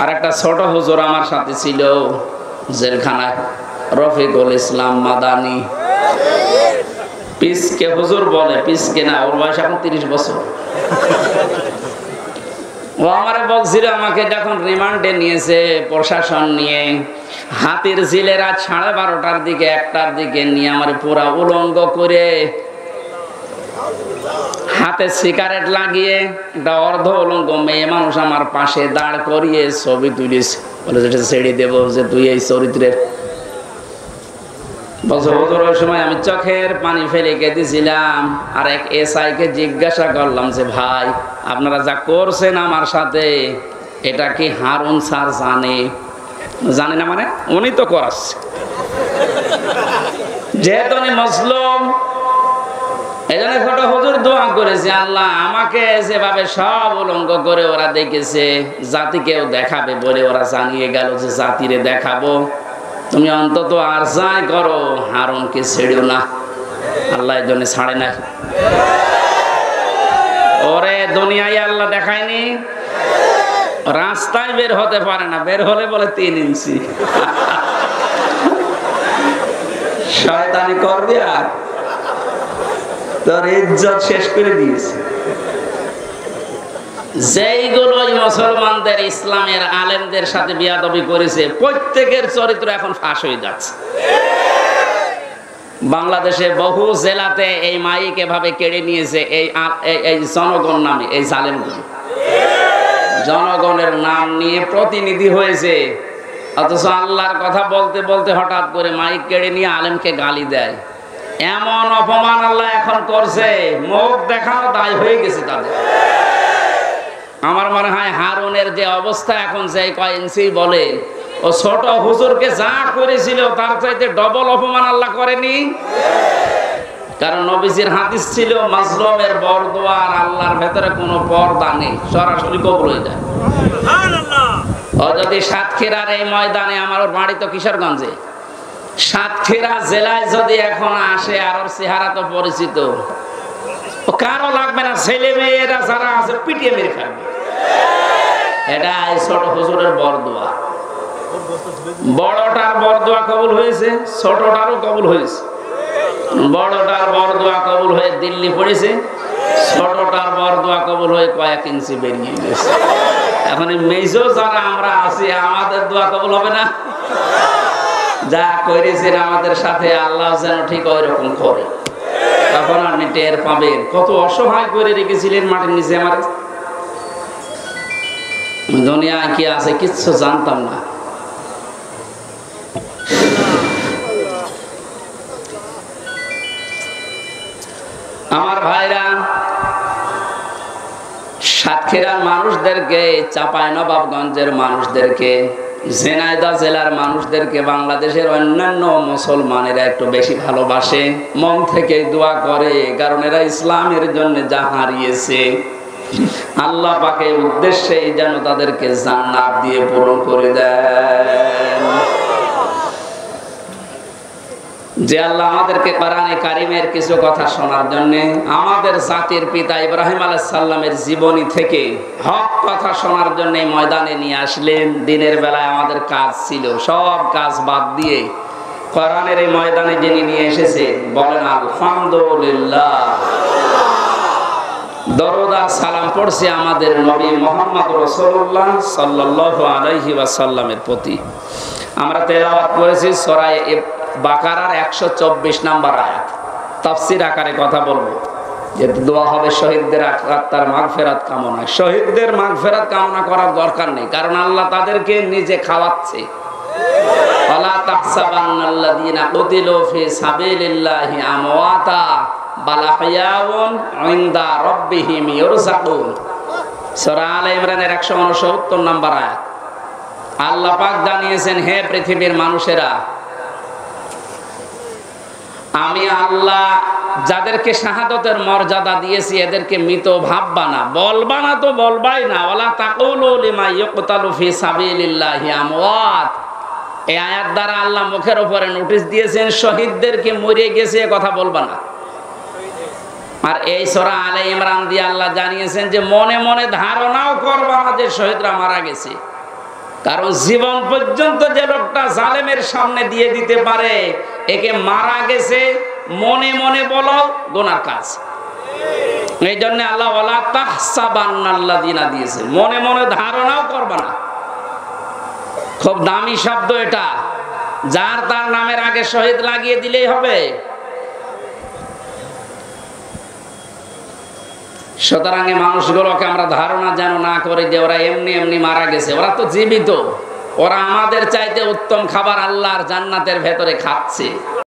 আর একটা ছোট হুজুর আমার সাথে ছিল জেলখানায়, রফিকুল ইসলাম মাদানি। পিসকে হুজুর বলে, পিসকে না, ওর বয়স এখন 30 বছর। ও আমারে বলছিল, আমাকে যখন রিমান্ডে নিয়েছে প্রশাসন নিয়ে, হাতির ঝিলে রাত 12:30টার দিকে 1টার দিকে নিয়ে আমার পুরা উলঙ্গ করে হাতে সিগারেট লাগিয়ে একটা অর্ধ উলঙ্গ মেয়ে মানুষ আমার পাশে দাঁড় করিয়ে ছবি তুলিস, বলে যেটা ছেড়ে দেবো যে তুই এই চরিত্রের। বলছে হুজুর ওই সময় আমি চোখের পানি ফেলে কেঁদেছিলাম। আর এক এসআই কে জিজ্ঞাসা করলাম যে ভাই আপনারা যা করছেন আমার সাথে, এটা কি হারুন স্যার জানে? জানে না মানে উনি তো করাচ্ছে, যেহেতু উনি মুসলিম। এই জন্য ছোট হুজুর দোয়া করেছে, আল্লাহ আমাকে যেভাবে সব উলঙ্গ করে ওরা দেখেছে, জাতিকেও দেখাবে বলে ওরা জানিয়ে গেল যে জাতিরে দেখাবো, তুমি অন্তত আর যাই করো হারুনকে ছেড়েও না। আল্লাহ এই জন্য ছাড়ে নাই। ওরে দুনিয়ায় আল্লাহ দেখায়নি, রাস্তায় বের হতে পারে না, বের হলে বলে 3 ইঞ্চি। শয়তানি করবে আর তোর ইজ্জত শেষ করে দিয়েছে। যেইগুলো মুসলমানদের ইসলামের আলেমদের সাথে বিয়াদবি করেছে, প্রত্যেকের চরিত্র এখন ফাঁস হয়ে যাচ্ছে। বাংলাদেশে বহু জেলাতে এই মাইক এভাবে কেড়ে নিয়েছে এই জনগণ নামে, এই জালেমগুলো জনগণের নাম নিয়ে প্রতিনিধি হয়েছে, অথচ আল্লাহর কথা বলতে বলতে হঠাৎ করে মাইক কেড়ে নিয়ে আলেমকে গালি দেয়। এমন অপমান আল্লাহ এখন করছে, মুখ দেখানো দায় হয়ে গেছে তাদের। আমার মনে হয় হারুনের যে অবস্থা এখন, যে কয় ইঞ্চি বলে, ও ছোট হুজুরকে যা করেছিল তার চাইতে ডবল অপমান আল্লাহ করেনি। কারণ নবীজির হাদিস ছিল মাজলুমের বরদোয়া আর আল্লাহর ভেতরে কোনো পর্দা নেই, সরাসরি কবুল হয়ে যায়। ও যদি সাতক্ষীরার এই ময়দানে, আমার ওর বাড়ি তো কিশোরগঞ্জে, সাতক্ষীরা জেলায় যদি এখন আসে, আর ওর চেহারা তো পরিচিত, কারো লাগবে না, ছেলে মেয়েরা যারা আছে পিটিয়ে মেরে খাবে। এটা এই ছোট হুজুরের বরদোয়া। বড়টার বরদোয়া কবুল হয়েছে, ছোটটারও কবুল হয়েছে। বড়টার বরদোয়া কবুল হয়ে দিল্লি পড়েছে, ছোটটার বরদোয়া কবুল হয়ে কয়েক ইঞ্চি বেরিয়ে গেছে। এখন মেজো যারা আমরা আছি, আমাদের দোয়া কবুল হবে না? যা করেছেন আমাদের সাথে, আল্লাহ যেন ঠিক ওই রকম করে। তখন আপনি টের পাবেন কত অসহায় করে রেখেছিলেন মাটির নিচে। আমার দুনিয়ায় কি আছে কিচ্ছু জানতাম না। আমার ভাইরা, সাতক্ষীরার মানুষদেরকে, চাঁপাইনবাবগঞ্জের মানুষদেরকে, ঝিনাইদহ জেলার মানুষদেরকে বাংলাদেশের অন্যান্য মুসলমানেরা একটু বেশি ভালোবাসে, মন থেকে দোয়া করে, কারণ এরা ইসলামের জন্য যা হারিয়েছে আল্লাহ পাকের উদ্দেশ্যে যেন তাদেরকে জান্নাত দিয়ে পূরণ করে দেন। যে আল্লাহ আমাদেরকে কোরআনে কারিমের কিছু কথা শোনার জন্য, আমাদের জাতির পিতা ইব্রাহিম আলাইহিস সালামের জীবনী থেকে হক কথা শোনার জন্য ময়দানে নিয়ে আসলেন। দিনের বেলায় আমাদের কাজ ছিল, সব কাজ বাদ দিয়ে কোরআনের এই ময়দানে যিনি নিয়ে এসেছে, বলেন আলহামদুলিল্লাহ। দরুদ আর সালাম পড়ছি আমাদের নবী মুহাম্মদ রাসূলুল্লাহ সাল্লাল্লাহু আলাইহি ওয়াসাল্লামের প্রতি। আমরা তেলাওয়াত করেছি সূরা বাকারার 124 নম্বর আয়াত। তাফসীর আকারে কথা বলবো, যে দোয়া হবে শহীদদের আত্মার মাগফিরাত কামনা। শহীদদের মাগফিরাত কামনা করার দরকার নেই, কারণ আল্লাহ তাদেরকে নিজে খাওয়াচ্ছে। ওয়ালা তাহসাবান্নাল্লাযীনা কুতিলু ফি সাবিলিল্লাহি আমওয়াতা বাল আহইয়াউন ইনদা রাব্বিহিম ইরযাকুন। সূরা আলে ইমরানের 169 নম্বর আয়াত। আল্লাহ পাক জানিয়েছেন, হে পৃথিবীর মানুষেরা, আমি আল্লাহ যাদেরকে শাহাদাতের মর্যাদা দিয়েছি এদেরকে মৃত ভাববা না, বলবা না তো বলবাই না। ওয়ালা তাকুলু লিমা ইউকতালু ফি সাবিলিল্লাহি আমওয়াত। এই আয়াত দ্বারা আল্লাহ মুখের উপরে নোটিশ দিয়েছেন, শহীদদেরকে মরে গেছে এ কথা বলবা না। আর এই সূরা আলে ইমরান দিয়ে আল্লাহ জানিয়েছেন যে মনে মনে ধারণাও করবা না যে শহীদরা মারা গেছে। কারণ জীবন পর্যন্ত যে লোকটা জালেমের সামনে দিয়ে দিতে পারে, একে মারা গেছে মনে মনে বলো গুনার কাজ। এই জন্য আল্লাহ ওয়ালা তাহসাবান্নাল্লাযিনা দিয়েছে, মনে মনে ধারণাও করবা না। খুব দামি শব্দ এটা, যার তার নামের আগে শহীদ লাগিয়ে দিলেই হবে। সুতরাং এই মানুষগুলোকে আমরা ধারণা যেন না করে যে ওরা এমনি এমনি মারা গেছে। ওরা তো জীবিত, ওরা আমাদের চাইতে উত্তম খাবার আল্লাহর জান্নাতের ভেতরে খাচ্ছে।